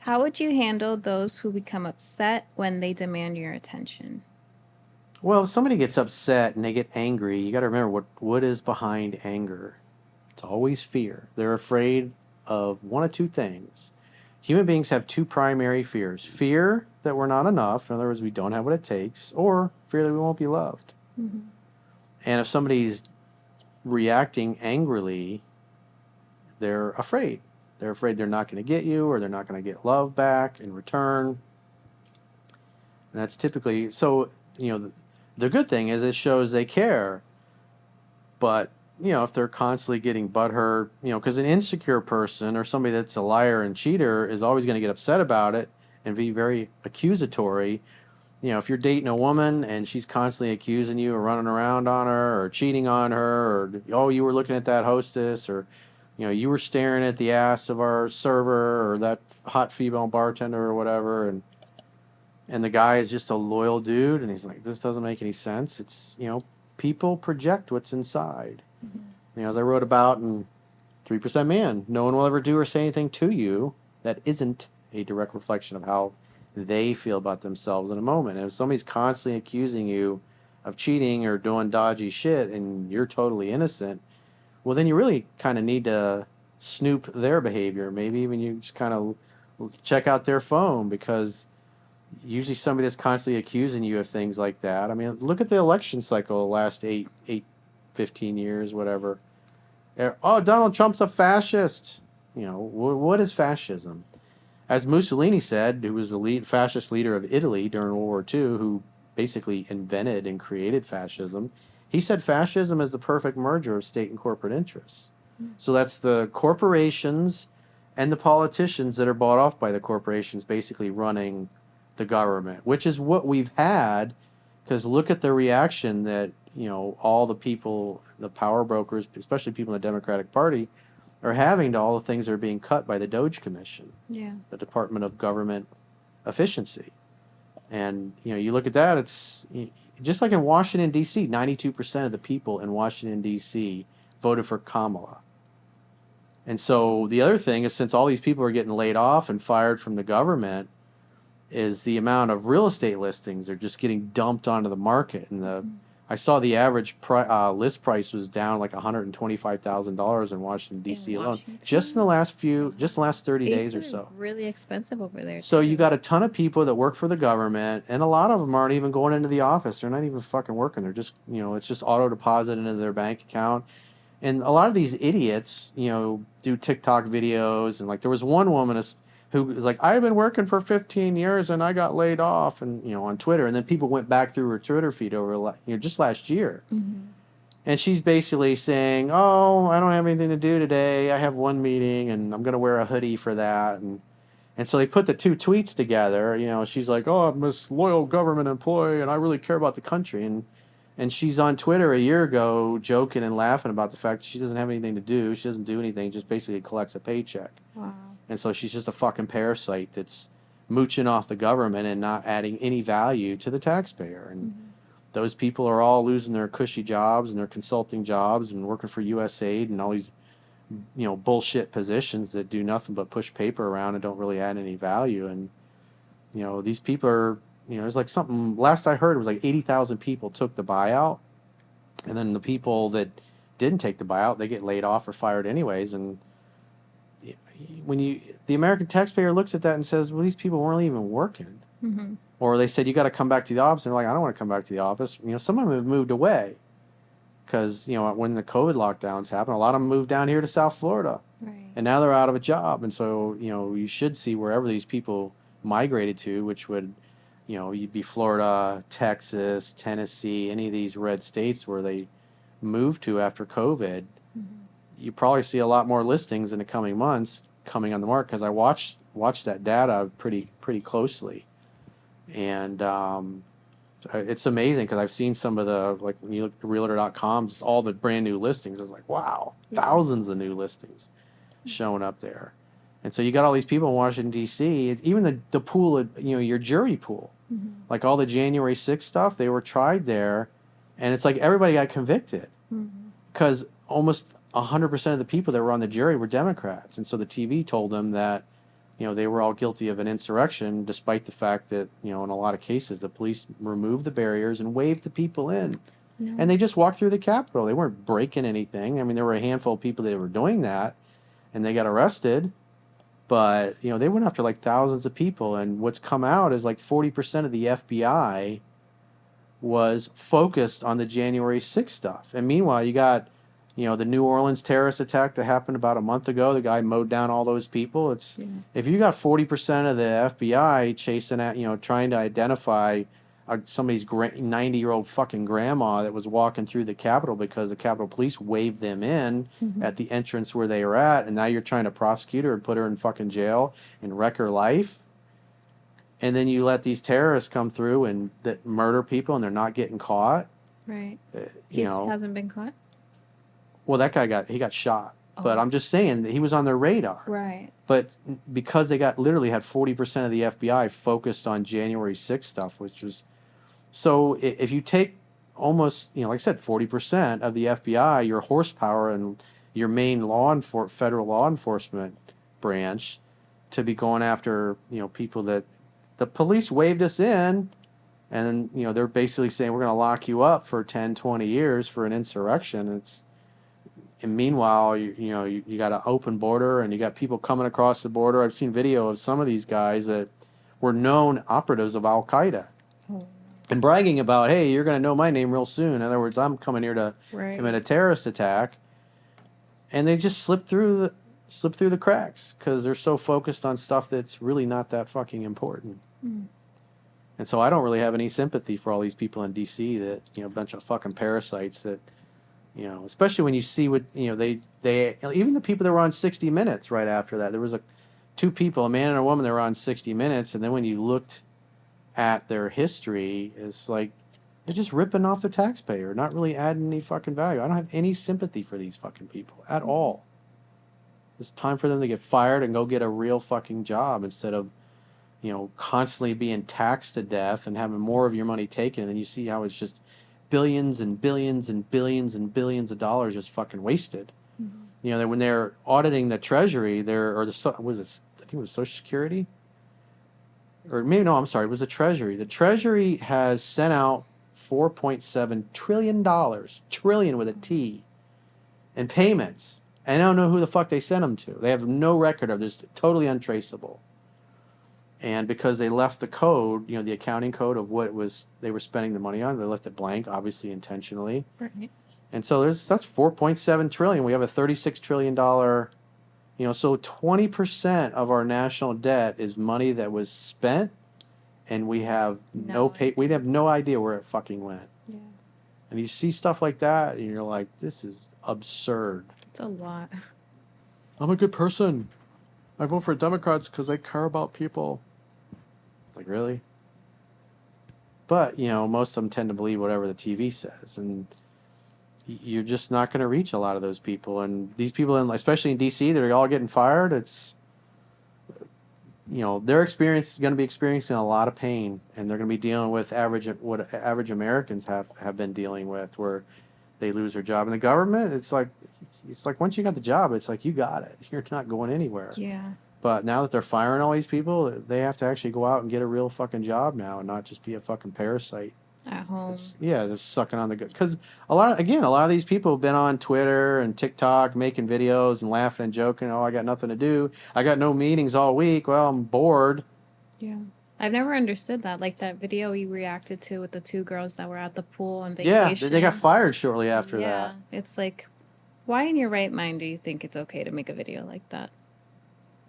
How would you handle those who become upset when they demand your attention? Well, if somebody gets upset and they get angry, you got to remember what is behind anger. It's always fear. They're afraid of one of two things. Human beings have two primary fears: fear that we're not enough, in other words, we don't have what it takes, or fear that we won't be loved. Mm-hmm. And if somebody's reacting angrily, they're afraid. They're afraid they're not going to get you, or they're not going to get love back in return. And that's typically so. The good thing is it shows they care. But if they're constantly getting butthurt, because an insecure person or somebody that's a liar and cheater is always going to get upset about it and be very accusatory. If you're dating a woman and she's constantly accusing you or running around on her or cheating on her, or oh, you were looking at that hostess, or you were staring at the ass of our server or that hot female bartender or whatever, and the guy is just a loyal dude and he's like, this doesn't make any sense. It's people project what's inside. Mm-hmm. As I wrote about in 3% Man, no one will ever do or say anything to you that isn't a direct reflection of how they feel about themselves in a moment. And if somebody's constantly accusing you of cheating or doing dodgy shit and you're totally innocent, well, then you really kind of need to snoop their behavior. Maybe even you just kind of check out their phone, because usually somebody that's constantly accusing you of things like that. I mean, look at the election cycle the last 15 years, whatever. Oh, Donald Trump's a fascist. What is fascism? As Mussolini said, who was the fascist leader of Italy during World War II, who basically invented and created fascism, he said fascism is the perfect merger of state and corporate interests. So that's the corporations and the politicians that are bought off by the corporations basically running the government, which is what we've had. Because look at the reaction that all the people, the power brokers, especially people in the Democratic Party, are having to all the things that are being cut by the Doge Commission, the Department of Government Efficiency. And you look at that, it's just like in Washington D.C. 92% of the people in Washington D.C. voted for Kamala. And so the other thing is, since all these people are getting laid off and fired from the government, is the amount of real estate listings are just getting dumped onto the market. And I saw the average list price was down like $125,000 in Washington D.C. alone, just in the last 30 days or so. Really expensive over there. So you got a ton of people that work for the government, and a lot of them aren't even going into the office. They're not even fucking working. They're just it's just auto deposited into their bank account. And a lot of these idiots, do TikTok videos, and like there was one woman who was like, I've been working for 15 years and I got laid off, and on Twitter, and then people went back through her Twitter feed over just last year. Mm-hmm. And she's basically saying, oh, I don't have anything to do today. I have one meeting and I'm going to wear a hoodie for that. And so they put the two tweets together. She's like, oh, I'm this loyal government employee and I really care about the country. And she's on Twitter a year ago joking and laughing about the fact that she doesn't have anything to do. She doesn't do anything, just basically collects a paycheck. Wow. And so she's just a fucking parasite that's mooching off the government and not adding any value to the taxpayer. And those people are all losing their cushy jobs and their consulting jobs and working for USAID and all these, bullshit positions that do nothing but push paper around and don't really add any value. And, these people are, there's like something, last I heard, it was like 80,000 people took the buyout. And then the people that didn't take the buyout, they get laid off or fired anyways. And when the American taxpayer looks at that and says, well, these people weren't even working. Mm-hmm. Or they said, you got to come back to the office. And they're like, I don't want to come back to the office. Some of them have moved away because, when the COVID lockdowns happened, a lot of them moved down here to South Florida. Right. And now they're out of a job. And so, you should see wherever these people migrated to, which would, you'd be Florida, Texas, Tennessee, any of these red states where they moved to after COVID. Mm-hmm. You probably see a lot more listings in the coming months coming on the market, because I watched that data pretty closely, and it's amazing because I've seen some of the, like when you look at Realtor.com, just all the brand new listings. It's like, wow, thousands of new listings showing up there, and so you got all these people in Washington D.C. It's even the pool of your jury pool, like all the January 6th stuff. They were tried there, and it's like everybody got convicted because almost 100% of the people that were on the jury were Democrats. And so the TV told them that they were all guilty of an insurrection, despite the fact that, in a lot of cases, the police removed the barriers and waved the people in. And No. they just walked through the Capitol. They weren't breaking anything. I mean, there were a handful of people that were doing that, and they got arrested. But, they went after like thousands of people. And what's come out is like 40% of the FBI was focused on the January 6th stuff. And meanwhile, you got, the New Orleans terrorist attack that happened about a month ago. The guy mowed down all those people. It's Yeah. If you got 40% of the FBI chasing at, trying to identify somebody's 90-year-old fucking grandma that was walking through the Capitol because the Capitol Police waved them in Mm-hmm. at the entrance where they were at, and now you're trying to prosecute her and put her in fucking jail and wreck her life. And then you let these terrorists come through and that murder people and they're not getting caught. Right. You He know, hasn't been caught? well, that guy got shot. But Oh. I'm just saying that he was on their radar. Right. But because they literally had 40% of the FBI focused on January 6th stuff, which was so if you take almost, like I said, 40% of the FBI, your horsepower and your main federal law enforcement branch, to be going after, people that the police waved us in, and they're basically saying we're going to lock you up for 10, 20 years for an insurrection. And meanwhile, you got an open border and you got people coming across the border. I've seen video of some of these guys that were known operatives of Al Qaeda Oh. and bragging about, hey, you're going to know my name real soon. In other words, I'm coming here to Right. commit a terrorist attack. And they just slip through the cracks because they're so focused on stuff that's really not that fucking important. Mm. And so I don't really have any sympathy for all these people in DC that, a bunch of fucking parasites that, especially when you see what, they even the people that were on 60 Minutes right after that, there was two people, a man and a woman that were on 60 Minutes. And then when you looked at their history, it's like, they're just ripping off the taxpayer, not really adding any fucking value. I don't have any sympathy for these fucking people at all. It's time for them to get fired and go get a real fucking job instead of, constantly being taxed to death and having more of your money taken. And then you see how it's just billions and billions and billions and billions of dollars just fucking wasted. Mm-hmm. When they're auditing the Treasury, I think it was Social Security, or maybe no, I'm sorry, it was the Treasury. The Treasury has sent out $4.7 trillion, trillion with a T, in payments. And I don't know who the fuck they sent them to. They have no record of this, totally untraceable. And because they left the code, the accounting code of what they were spending the money on, they left it blank, obviously intentionally. Right. And so that's 4.7 trillion. We have a $36 trillion, so 20% of our national debt is money that was spent, and we have we have no idea where it fucking went. Yeah. And you see stuff like that, and you're like, this is absurd. It's a lot. I'm a good person. I vote for Democrats because they care about people. It's like, really? But, most of them tend to believe whatever the TV says. And you're just not going to reach a lot of those people. And these people, especially in D.C., that are all getting fired, it's, they're going to be experiencing a lot of pain. And they're going to be dealing with what average Americans have been dealing with, where they lose their job. And the government, it's like once you got the job, it's like you got it. You're not going anywhere. Yeah. But now that they're firing all these people, they have to actually go out and get a real fucking job now and not just be a fucking parasite. At home. Just sucking on the good. Because a lot of these people have been on Twitter and TikTok making videos and laughing and joking. Oh, I got nothing to do. I got no meetings all week. Well, I'm bored. Yeah. I've never understood that. Like that video you reacted to with the two girls that were at the pool on vacation. Yeah, they got fired shortly after that. It's like, why in your right mind do you think it's okay to make a video like that?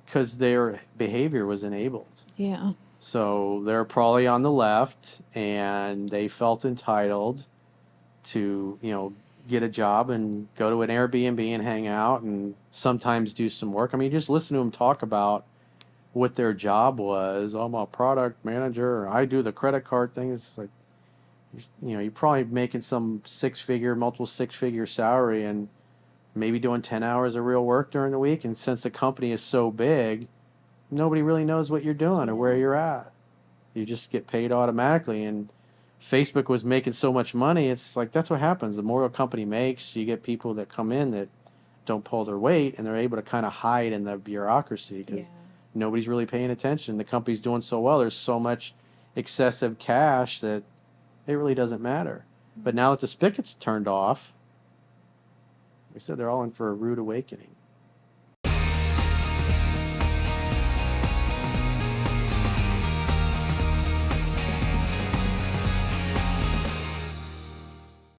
Because their behavior was enabled. Yeah. So they're probably on the left, and they felt entitled to, get a job and go to an Airbnb and hang out and sometimes do some work. I mean, just listen to them talk about what their job was. I'm a product manager, or I do the credit card thing. It's like, you're probably making some multiple six-figure salary and maybe doing 10 hours of real work during the week. And since the company is so big, nobody really knows what you're doing or where you're at. You just get paid automatically. And Facebook was making so much money. It's like, that's what happens. The more a company makes, you get people that come in that don't pull their weight, and they're able to kind of hide in the bureaucracy because nobody's really paying attention. The company's doing so well. There's so much excessive cash that it really doesn't matter. But now that the spigot's turned off, like I said, they're all in for a rude awakening.